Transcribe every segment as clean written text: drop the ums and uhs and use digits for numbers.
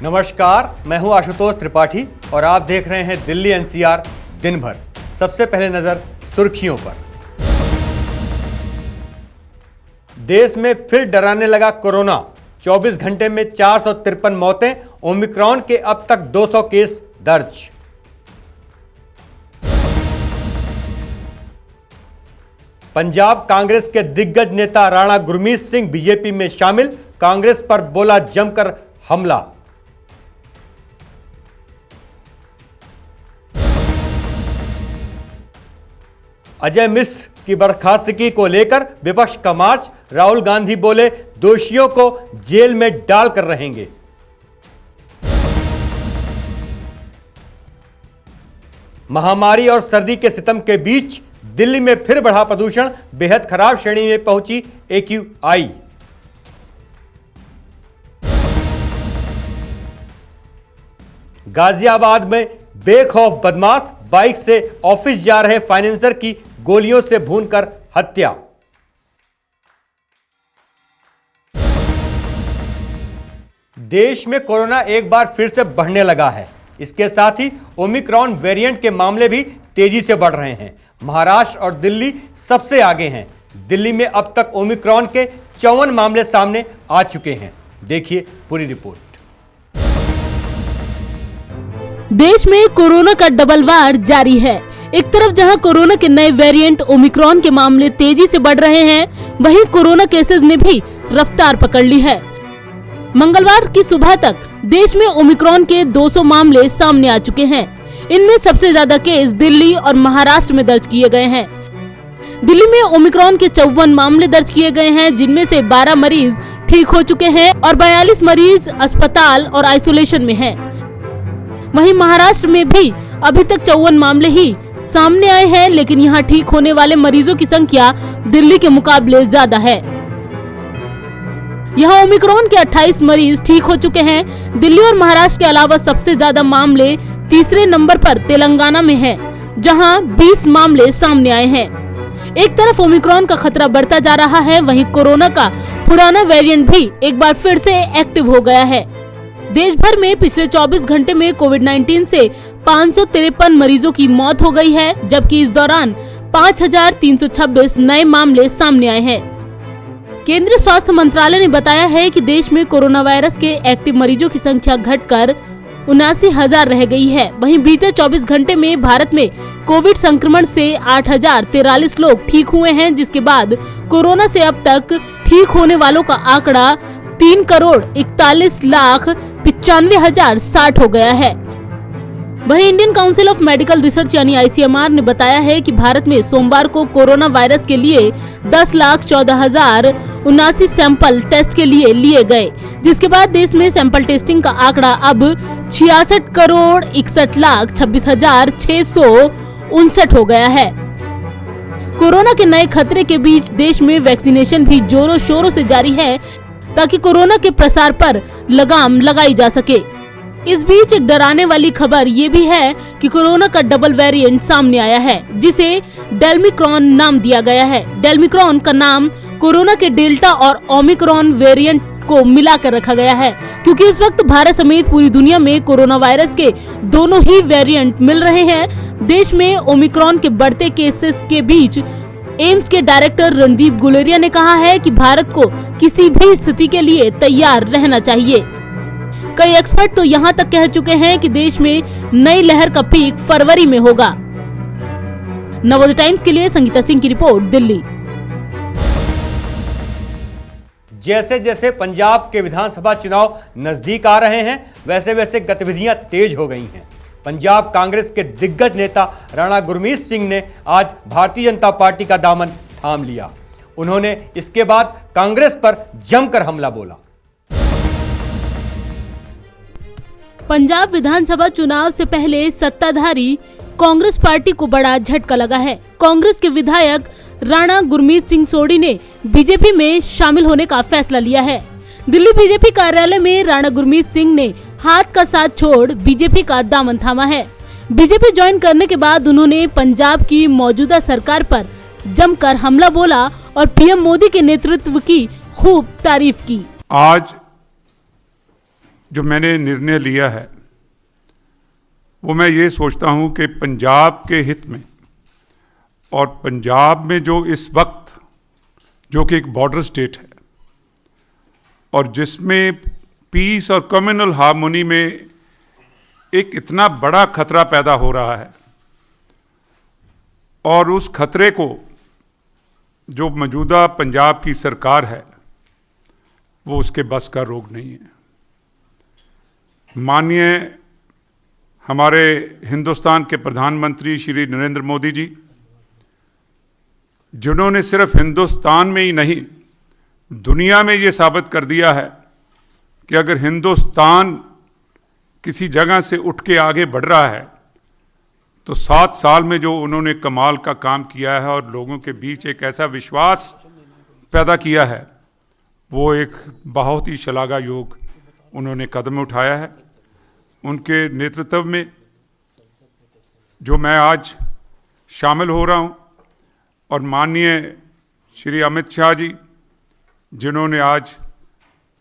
नमस्कार, मैं हूं आशुतोष त्रिपाठी और आप देख रहे हैं दिल्ली एनसीआर दिन भर। सबसे पहले नजर सुर्खियों पर। देश में फिर डराने लगा कोरोना। 24 घंटे में 453 मौतें, ओमिक्रॉन के अब तक 200 केस दर्ज। पंजाब कांग्रेस के दिग्गज नेता राणा गुरमीत सिंह बीजेपी में शामिल, कांग्रेस पर बोला जमकर हमला। अजय मिश्र की बर्खास्तगी को लेकर विपक्ष का मार्च, राहुल गांधी बोले दोषियों को जेल में डालकर रहेंगे। महामारी और सर्दी के सितम के बीच दिल्ली में फिर बढ़ा प्रदूषण, बेहद खराब श्रेणी में पहुंची AQI। गाजियाबाद में बेखौफ बदमाश, बाइक से ऑफिस जा रहे फाइनेंसर की गोलियों से भूनकर हत्या। देश में कोरोना एक बार फिर से बढ़ने लगा है। इसके साथ ही ओमिक्रॉन वेरिएंट के मामले भी तेजी से बढ़ रहे हैं। महाराष्ट्र और दिल्ली सबसे आगे हैं। दिल्ली में अब तक ओमिक्रॉन के 54 मामले सामने आ चुके हैं। देखिए पूरी रिपोर्ट। देश में कोरोना का डबल वार जारी है। एक तरफ जहां कोरोना के नए वेरिएंट ओमिक्रॉन के मामले तेजी से बढ़ रहे हैं, वहीं कोरोना केसेस ने भी रफ्तार पकड़ ली है। मंगलवार की सुबह तक देश में ओमिक्रॉन के 200 मामले सामने आ चुके हैं। इनमें सबसे ज्यादा केस दिल्ली और महाराष्ट्र में दर्ज किए गए हैं। दिल्ली में ओमिक्रॉन के 54 मामले दर्ज किए गए हैं, जिनमें से 12 मरीज ठीक हो चुके हैं और 42 मरीज अस्पताल और आइसोलेशन में हैं। वहीं महाराष्ट्र में भी अभी तक 54 मामले ही सामने आए हैं, लेकिन यहाँ ठीक होने वाले मरीजों की संख्या दिल्ली के मुकाबले ज्यादा है। यहाँ ओमिक्रॉन के 28 मरीज ठीक हो चुके हैं। दिल्ली और महाराष्ट्र के अलावा सबसे ज्यादा मामले तीसरे नंबर पर तेलंगाना में है, जहाँ 20 मामले सामने आए हैं। एक तरफ ओमिक्रॉन का खतरा बढ़ता जा रहा है, वहीं कोरोना का पुराना वेरिएंट भी एक बार फिर से एक्टिव हो गया है। देश भर में पिछले 24 घंटे में कोविड-19 से 553 मरीजों की मौत हो गई है, जबकि इस दौरान 5326 नए मामले सामने आए हैं। केंद्रीय स्वास्थ्य मंत्रालय ने बताया है कि देश में कोरोना वायरस के एक्टिव मरीजों की संख्या घटकर 79,000 रह गई है। वहीं बीते 24 घंटे में भारत में कोविड संक्रमण से 8,043 लोग ठीक हुए हैं, जिसके बाद कोरोना से अब तक ठीक होने वालों का आंकड़ा 3,41,95,060 हो गया है। वहीं Indian council of medical research यानी ICMR ने बताया है कि भारत में सोमवार को कोरोना वायरस के लिए 10,14,079 सैंपल टेस्ट के लिए गए, जिसके बाद देश में सैंपल टेस्टिंग का आंकड़ा अब 66,61,26,659 हो गया है। कोरोना के नए खतरे के बीच देश में वैक्सीनेशन भी जोरों शोरों से जारी है, ताकि कोरोना के प्रसार पर लगाम लगाई जा सके। इस बीच एक डराने वाली खबर ये भी है कि कोरोना का डबल वेरिएंट सामने आया है, जिसे डेल्मिक्रॉन नाम दिया गया है। डेल्मिक्रॉन का नाम कोरोना के डेल्टा और ओमिक्रॉन वेरिएंट को मिलाकर रखा गया है, क्योंकि इस वक्त भारत समेत पूरी दुनिया में कोरोना वायरस के दोनों ही वेरिएंट मिल रहे हैं। देश में ओमिक्रॉन के बढ़ते केसेस के बीच एम्स के डायरेक्टर रणदीप गुलेरिया ने कहा है कि भारत को किसी भी स्थिति के लिए तैयार रहना चाहिए। कई एक्सपर्ट तो यहाँ तक कह चुके हैं कि देश में नई लहर का पीक फरवरी में होगा। नवोदय टाइम्स के लिए संगीता सिंह की रिपोर्ट, दिल्ली। जैसे जैसे पंजाब के विधानसभा चुनाव नजदीक आ रहे हैं, वैसे वैसे गतिविधियां तेज हो गई हैं। पंजाब कांग्रेस के दिग्गज नेता राणा गुरमीत सिंह ने आज भारतीय जनता पार्टी का दामन थाम लिया। उन्होंने इसके बाद कांग्रेस पर जमकर हमला बोला। पंजाब विधानसभा चुनाव से पहले सत्ताधारी कांग्रेस पार्टी को बड़ा झटका लगा है। कांग्रेस के विधायक राणा गुरमीत सिंह सोढ़ी ने बीजेपी में शामिल होने का फैसला लिया है। दिल्ली बीजेपी कार्यालय में राणा गुरमीत सिंह ने हाथ का साथ छोड़ बीजेपी का दामन थामा है। बीजेपी ज्वाइन करने के बाद उन्होंने पंजाब की मौजूदा सरकार पर जमकर हमला बोला और पीएम मोदी के नेतृत्व की खूब तारीफ की। आज जो मैंने निर्णय लिया है वो मैं ये सोचता हूँ कि पंजाब के हित में, और पंजाब में जो इस वक्त जो कि एक बॉर्डर स्टेट है और जिसमें पीस और कम्युनल हार्मोनी में एक इतना बड़ा खतरा पैदा हो रहा है, और उस खतरे को जो मौजूदा पंजाब की सरकार है वो उसके बस का रोग नहीं है। माननीय हमारे हिंदुस्तान के प्रधानमंत्री श्री नरेंद्र मोदी जी, जिन्होंने सिर्फ हिंदुस्तान में ही नहीं दुनिया में ये साबित कर दिया है कि अगर हिंदुस्तान किसी जगह से उठ के आगे बढ़ रहा है तो 7 साल में जो उन्होंने कमाल का काम किया है और लोगों के बीच एक ऐसा विश्वास पैदा किया है, वो एक बहुत ही श्लाघायोग उन्होंने कदम उठाया है। उनके नेतृत्व में जो मैं आज शामिल हो रहा हूँ, और माननीय श्री अमित शाह जी जिन्होंने आज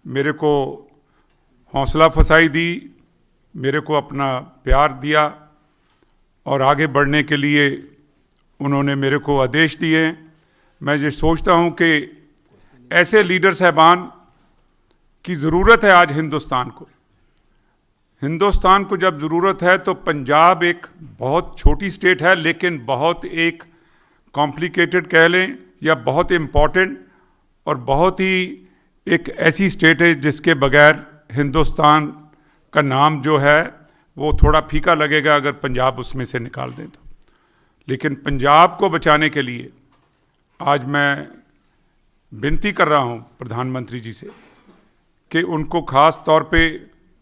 मेरे को हौसला अफजाई दी, मेरे को अपना प्यार दिया और आगे बढ़ने के लिए उन्होंने मेरे को आदेश दिए हैं। मैं ये सोचता हूँ कि ऐसे लीडर साहबान की ज़रूरत है आज हिंदुस्तान को। हिंदुस्तान को जब ज़रूरत है तो पंजाब एक बहुत छोटी स्टेट है, लेकिन बहुत एक कॉम्प्लिकेटेड कह लें या बहुत इम्पॉर्टेंट और बहुत ही एक ऐसी स्टेट है जिसके बगैर हिंदुस्तान का नाम जो है वो थोड़ा फीका लगेगा अगर पंजाब उसमें से निकाल दें तो। लेकिन पंजाब को बचाने के लिए आज मैं विनती कर रहा हूं प्रधानमंत्री जी से कि उनको खास तौर पे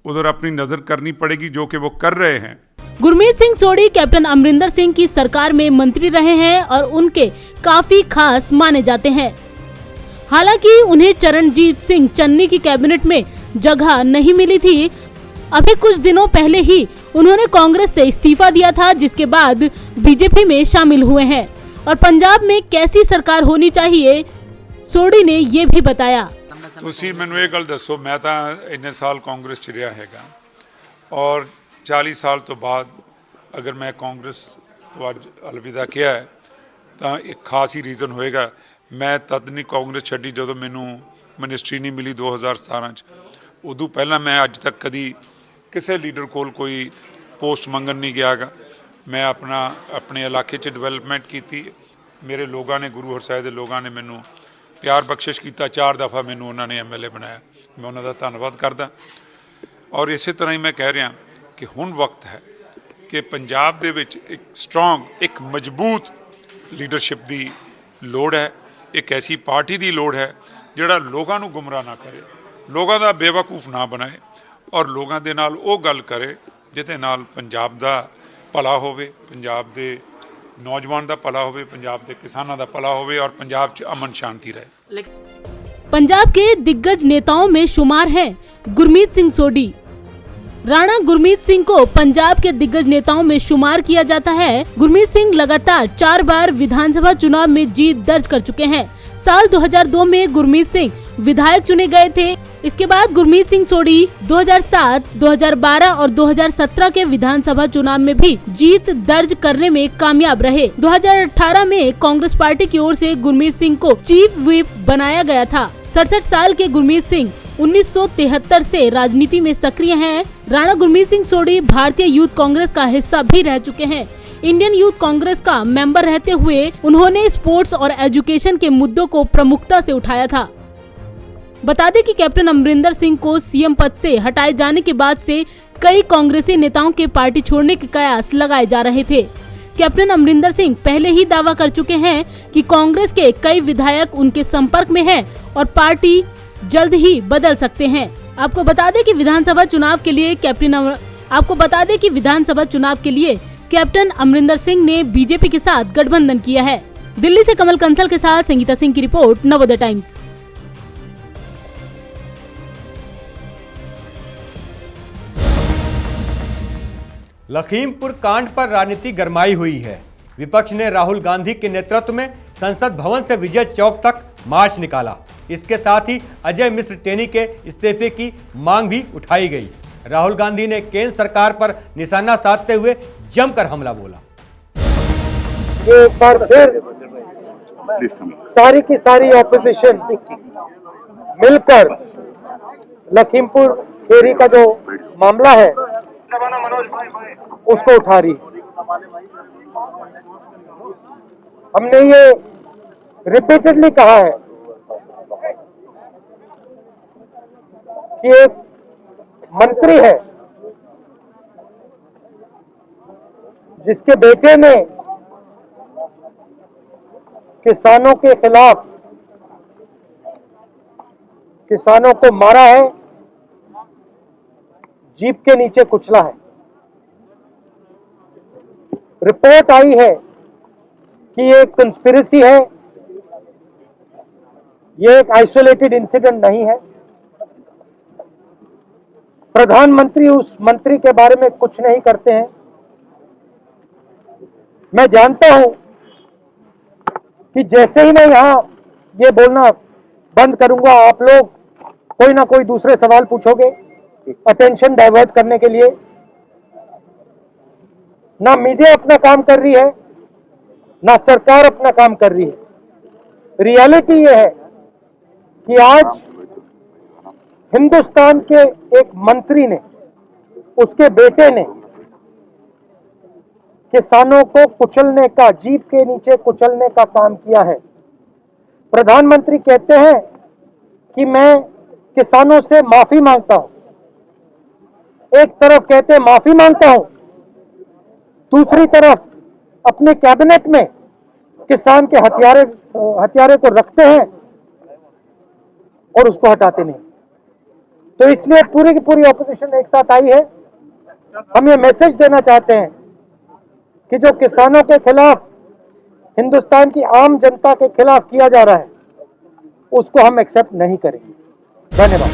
उधर अपनी नज़र करनी पड़ेगी, जो कि वो कर रहे हैं। गुरमीत सिंह सोढ़ी कैप्टन अमरिंदर सिंह की सरकार में मंत्री रहे हैं और उनके काफी खास माने जाते हैं। हालांकि उन्हें चरणजीत सिंह चन्नी की कैबिनेट में जगह नहीं मिली थी। अभी कुछ दिनों पहले ही उन्होंने कांग्रेस से इस्तीफा दिया था, जिसके बाद बीजेपी में शामिल हुए हैं। और पंजाब में कैसी सरकार होनी चाहिए सोढ़ी ने ये भी बताया। ਤੁਸੀਂ ਮੈਨੂੰ ਇਹ ਗੱਲ ਦੱਸੋ, ਮੈਂ ਤਾਂ ਇੰਨੇ ਸਾਲ ਕਾਂਗਰਸ 'ਚ ਰਿਹਾ ਹੈਗਾ ਔਰ 40 ਸਾਲ ਤੋਂ ਬਾਅਦ ਅਗਰ ਮੈਂ ਕਾਂਗਰਸ ਤੋਂ ਅੱਜ ਅਲਵਿਦਾ ਕਿਹਾ ਹੈ ਤਾਂ ਇੱਕ ਖਾਸ ਹੀ ਰੀਜ਼ਨ ਹੋਏਗਾ। ਮੈਂ ਤਦ ਨਹੀਂ ਕਾਂਗਰਸ ਛੱਡੀ ਜਦੋਂ ਮੈਨੂੰ ਮਿਨਿਸਟਰੀ ਨਹੀਂ ਮਿਲੀ 2017 'ਚ। ਉਦੋਂ ਪਹਿਲਾਂ ਮੈਂ ਅੱਜ ਤੱਕ ਕਦੀ ਕਿਸੇ ਲੀਡਰ ਕੋਲ ਕੋਈ ਪੋਸਟ ਮੰਗਣ ਨਹੀਂ ਗਿਆਗਾ। ਮੈਂ ਆਪਣੇ ਇਲਾਕੇ 'ਚ ਡਿਵੈਲਪਮੈਂਟ ਕੀਤੀ। ਮੇਰੇ ਲੋਕਾਂ ਨੇ, ਗੁਰੂ ਹਰਸਾਏ ਦੇ ਲੋਕਾਂ ਨੇ ਮੈਨੂੰ प्यार बख्शिश किया। 4 दफ़ा मैनू उन्होंने MLA बनाया, मैं उन्होंने धन्यवाद करदा। और इस तरह ही मैं कह रहा कि हुण वक्त है कि पंजाब दे विच एक स्ट्रोंग, एक मजबूत लीडरशिप की लोड़ है। एक ऐसी पार्टी की लोड़ है जिहड़ा लोगों को गुमराह ना करे, लोगों का बेवकूफ़ ना बनाए और लोगों के नाल वो गल करे जिहदे नाल पंजाब का भला होवे, पंजाब के नौजवान का भला होवे, पंजाब के किसानों का भला होवे और पंजाब च अमन शांति रहे। पंजाब के दिग्गज नेताओं में शुमार है गुरमीत सिंह सोढ़ी। राणा गुरमीत सिंह को पंजाब के दिग्गज नेताओं में शुमार किया जाता है। गुरमीत सिंह लगातार 4 बार विधानसभा चुनाव में जीत दर्ज कर चुके हैं। साल 2002 में गुरमीत सिंह विधायक चुने गए थे। इसके बाद गुरमीत सिंह सोढ़ी 2007, 2012 और 2017 के विधानसभा चुनाव में भी जीत दर्ज करने में कामयाब रहे। 2018 में कांग्रेस पार्टी की ओर से गुरमीत सिंह को चीफ व्हिप बनाया गया था। 67 साल के गुरमीत सिंह 1973 से राजनीति में सक्रिय हैं। राणा गुरमीत सिंह सोढ़ी भारतीय यूथ कांग्रेस का हिस्सा भी रह चुके हैं। इंडियन यूथ कांग्रेस का मेंबर रहते हुए उन्होंने स्पोर्ट्स और एजुकेशन के मुद्दों को प्रमुखता से उठाया था। बता दें कि कैप्टन अमरिंदर सिंह को सीएम पद से हटाए जाने के बाद से कई कांग्रेसी नेताओं के पार्टी छोड़ने के कयास लगाए जा रहे थे। कैप्टन अमरिंदर सिंह पहले ही दावा कर चुके हैं कि कांग्रेस के कई विधायक उनके संपर्क में हैं और पार्टी जल्द ही बदल सकते हैं। आपको बता दें कि विधानसभा चुनाव के लिए कैप्टन अमरिंदर सिंह ने बीजेपी के साथ गठबंधन किया है। दिल्ली से कमल कंसल के साथ संगीता सिंह की रिपोर्ट, नवोदय टाइम्स। लखीमपुर कांड पर राजनीति गरमाई हुई है। विपक्ष ने राहुल गांधी के नेतृत्व में संसद भवन से विजय चौक तक मार्च निकाला। इसके साथ ही अजय मिश्र टेनी के इस्तीफे की मांग भी उठाई गई। राहुल गांधी ने केंद्र सरकार पर निशाना साधते हुए जमकर हमला बोला। एक बार फिर सारी की सारी ऑपोजिशन मिलकर लखीमपुर खेरी का जो मामला है उसको उठा रही। हमने ये रिपीटेडली कहा है कि एक मंत्री है जिसके बेटे ने किसानों के खिलाफ किसानों को मारा है, जीप के नीचे कुचला है। रिपोर्ट आई है कि ये कंस्पिरेसी है, ये एक आइसोलेटेड इंसिडेंट नहीं है। प्रधानमंत्री उस मंत्री के बारे में कुछ नहीं करते हैं। मैं जानता हूं कि जैसे ही मैं यहां ये बोलना बंद करूंगा, आप लोग कोई ना कोई दूसरे सवाल पूछोगे अटेंशन डाइवर्ट करने के लिए। ना मीडिया अपना काम कर रही है, ना सरकार अपना काम कर रही है। रियलिटी ये है कि आज हिंदुस्तान के एक मंत्री ने, उसके बेटे ने किसानों को कुचलने का, जीप के नीचे कुचलने का काम किया है। प्रधानमंत्री कहते हैं कि मैं किसानों से माफी मांगता हूं। एक तरफ कहते हैं माफी मांगता हूं, दूसरी तरफ अपने कैबिनेट में किसान के हथियारे को रखते हैं और उसको हटाते नहीं। तो इसलिए पूरी की पूरी ऑपोजिशन एक साथ आई है। हम ये मैसेज देना चाहते हैं कि जो किसानों के खिलाफ, हिंदुस्तान की आम जनता के खिलाफ किया जा रहा है, उसको हम एक्सेप्ट नहीं करेंगे। धन्यवाद।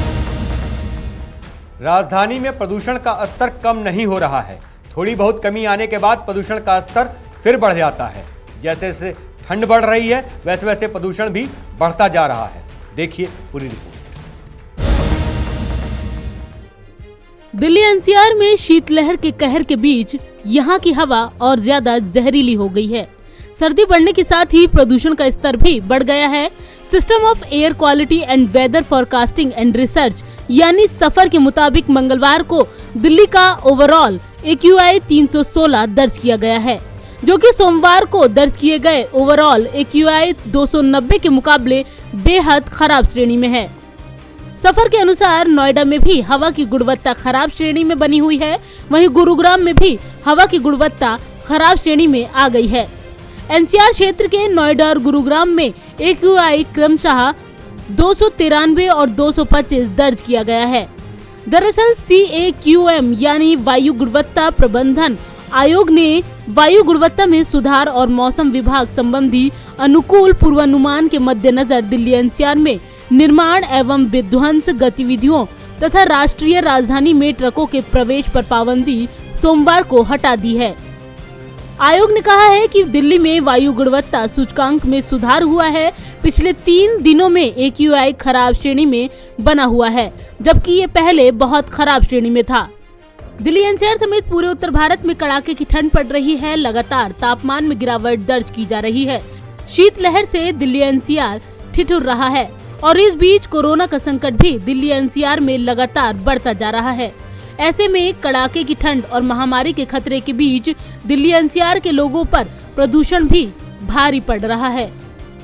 राजधानी में प्रदूषण का स्तर कम नहीं हो रहा है। थोड़ी बहुत कमी आने के बाद प्रदूषण का स्तर फिर बढ़ जाता है। जैसे जैसे ठंड बढ़ रही है वैसे वैसे प्रदूषण भी बढ़ता जा रहा है। देखिए पूरी रिपोर्ट। दिल्ली एनसीआर में शीतलहर के कहर के बीच यहाँ की हवा और ज्यादा जहरीली हो गई है। सर्दी बढ़ने के साथ ही प्रदूषण का स्तर भी बढ़ गया है। System of air quality and weather forecasting and research यानी सफर के मुताबिक मंगलवार को दिल्ली का ओवरऑल AQI 316 दर्ज किया गया है, जो कि सोमवार को दर्ज किए गए ओवरऑल AQI 290 के मुकाबले बेहद खराब श्रेणी में है। सफर के अनुसार नोएडा में भी हवा की गुणवत्ता खराब श्रेणी में बनी हुई है, वहीं गुरुग्राम में भी हवा की गुणवत्ता खराब श्रेणी में आ गई है। एनसीआर क्षेत्र के नोएडा और गुरुग्राम में AQI क्रमशः 293 और 225 दर्ज किया गया है। दरअसल CAQM यानी वायु गुणवत्ता प्रबंधन आयोग ने वायु गुणवत्ता में सुधार और मौसम विभाग संबंधी अनुकूल पूर्वानुमान के मद्देनजर दिल्ली एनसीआर में निर्माण एवं विध्वंस गतिविधियों तथा राष्ट्रीय राजधानी में ट्रकों के प्रवेश पर पाबंदी सोमवार को हटा दी है। आयोग ने कहा है कि दिल्ली में वायु गुणवत्ता सूचकांक में सुधार हुआ है। पिछले 3 दिनों में AQI खराब श्रेणी में बना हुआ है, जबकि ये पहले बहुत खराब श्रेणी में था। दिल्ली एनसीआर समेत पूरे उत्तर भारत में कड़ाके की ठंड पड़ रही है। लगातार तापमान में गिरावट दर्ज की जा रही है। शीतलहर से दिल्ली एनसीआर ठिठुर रहा है और इस बीच कोरोना का संकट भी दिल्ली एनसीआर में लगातार बढ़ता जा रहा है। ऐसे में कड़ाके की ठंड और महामारी के खतरे के बीच दिल्ली एनसीआर के लोगों पर प्रदूषण भी भारी पड़ रहा है।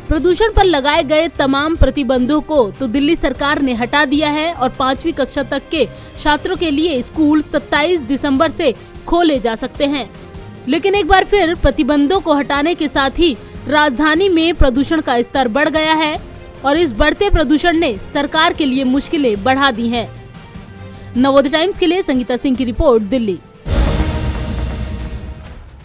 प्रदूषण पर लगाए गए तमाम प्रतिबंधों को तो दिल्ली सरकार ने हटा दिया है और 5वीं कक्षा तक के छात्रों के लिए स्कूल 27 दिसंबर से खोले जा सकते हैं। लेकिन एक बार फिर प्रतिबंधों को हटाने के साथ ही राजधानी में प्रदूषण का स्तर बढ़ गया है और इस बढ़ते प्रदूषण ने सरकार के लिए मुश्किलें बढ़ा दी हैं। नवोदय टाइम्स के लिए संगीता सिंह की रिपोर्ट, दिल्ली।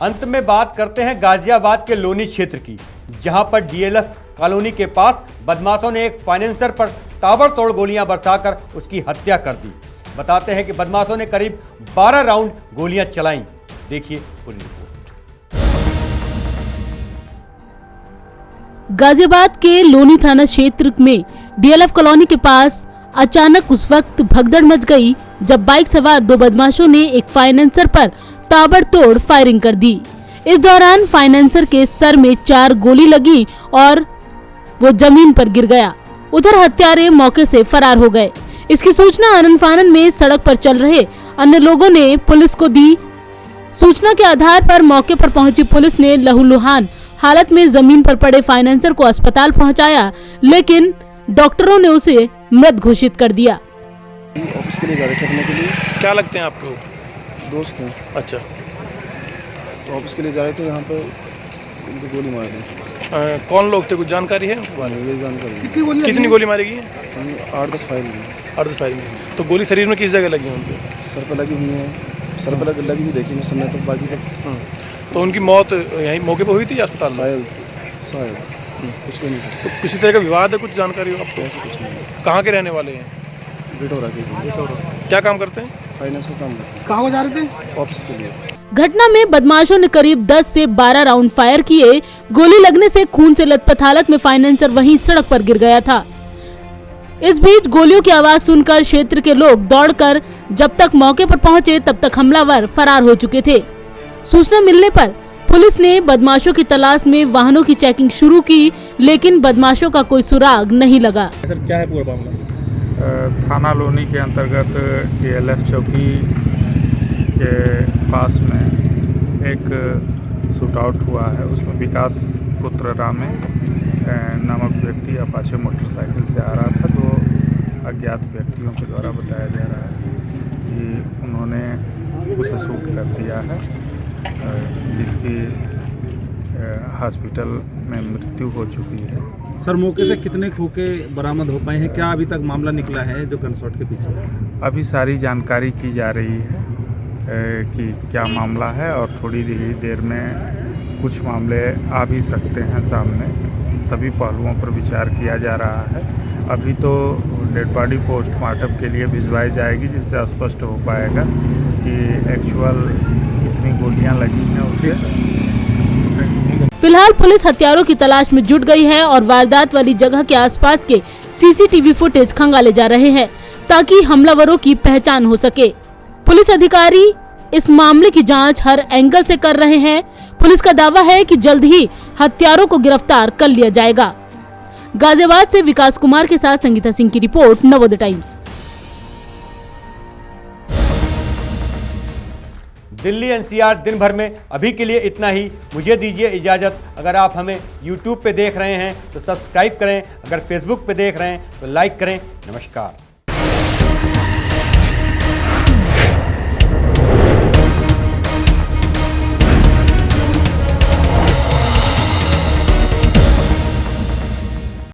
अंत में बात करते हैं गाजियाबाद के लोनी क्षेत्र की, जहां पर DLF कॉलोनी के पास बदमाशों ने एक फाइनेंसर पर ताबड़तोड़ गोलियां बरसाकर उसकी हत्या कर दी। बताते हैं कि बदमाशों ने करीब 12 राउंड गोलियां चलाईं। देखिए पूरी रिपोर्ट। गाजियाबाद के लोनी थाना क्षेत्र में डीएलएफ कॉलोनी के पास अचानक उस वक्त भगदड़ मच गई जब बाइक सवार दो बदमाशों ने एक फाइनेंसर पर ताबड़तोड़ फायरिंग कर दी। इस दौरान फाइनेंसर के सर में 4 गोली लगी और वो जमीन पर गिर गया। उधर हत्यारे मौके से फरार हो गए। इसकी सूचना आनन फानन में सड़क पर चल रहे अन्य लोगों ने पुलिस को दी। सूचना के आधार पर मौके पर पहुंची पुलिस ने लहूलुहान हालत में जमीन पर पड़े फाइनेंसर को अस्पताल पहुंचाया, लेकिन डॉक्टरों ने उसे मृत घोषित कर दिया। ऑफिस के लिए जा रहे थे अपने के लिए। क्या लगते हैं आपको? दोस्त हैं। अच्छा, तो ऑफिस के लिए जा रहे थे, यहाँ पर उनको गोली मार दी। कौन लोग थे, कुछ जानकारी है उनके बारे में? ये जानकारी नहीं। कितनी गोली मारी गई है? 8-10 फायर हुई। 8-10 फायरिंग। तो गोली शरीर में किस जगह लगी है उनके? सर पर लगी हुई है, सर पर लगी हुई देखी मैं समय तक, बाकी तक तो उनकी मौत यहीं मौके पर हुई थी या अस्पताल में? शायद कुछ भी नहीं। तो किसी तरह का विवाद है, कुछ जानकारी हो आपको? ऐसा कुछ नहीं। कहाँ के रहने वाले हैं? बिटोरा के। क्या काम करते हैं? फाइनेंस का काम करते हैं। कहाँ जा रहे थे? ऑफिस के लिए। घटना में बदमाशों ने करीब 10 से 12 राउंड फायर किए। गोली लगने से खून से लथपथ हालत में फाइनेंसर वहीं सड़क पर गिर गया था। इस बीच गोलियों की आवाज सुनकर क्षेत्र के लोग दौड़कर जब तक मौके पर पहुंचे तब तक हमलावर फरार हो चुके थे। सूचना मिलने पर पुलिस ने बदमाशों की तलाश में वाहनों की चेकिंग शुरू की, लेकिन बदमाशों का कोई सुराग नहीं लगा। सर, क्या है पूरा मामला? थाना लोनी के अंतर्गत डीएलएफ चौकी के पास में एक शूट आउट हुआ है। उसमें विकास पुत्र रामे नामक व्यक्ति अपाचे मोटरसाइकिल से आ रहा था। तो अज्ञात व्यक्तियों के द्वारा बताया जा रहा है कि उन्होंने उसे शूट कर दिया है, जिसकी हॉस्पिटल में मृत्यु हो चुकी है। सर, मौके से कितने खोखे बरामद हो पाए हैं? क्या अभी तक मामला निकला है जो गनशॉट के पीछे? अभी सारी जानकारी की जा रही है कि क्या मामला है, और थोड़ी ही देर में कुछ मामले आ भी सकते हैं सामने। सभी पहलुओं पर विचार किया जा रहा है। अभी तो डेड बॉडी पोस्टमार्टम के लिए भिजवाई जाएगी, जिससे स्पष्ट हो पाएगा कि एक्चुअल कितनी गोलियां लगी हैं उसे। फिलहाल पुलिस हत्यारों की तलाश में जुट गई है और वारदात वाली जगह के आसपास के सीसीटीवी फुटेज खंगाले जा रहे हैं ताकि हमलावरों की पहचान हो सके। पुलिस अधिकारी इस मामले की जांच हर एंगल से कर रहे हैं। पुलिस का दावा है कि जल्द ही हत्यारों को गिरफ्तार कर लिया जाएगा। गाजियाबाद से विकास कुमार के साथ संगीता सिंह की report, Navodaya times. Delhi NCR दिन भर में अभी के लिए इतना ही। मुझे दीजिए इजाज़त। अगर आप हमें YouTube पे देख रहे हैं तो सब्सक्राइब करें, अगर Facebook पे देख रहे हैं तो लाइक करें। नमस्कार।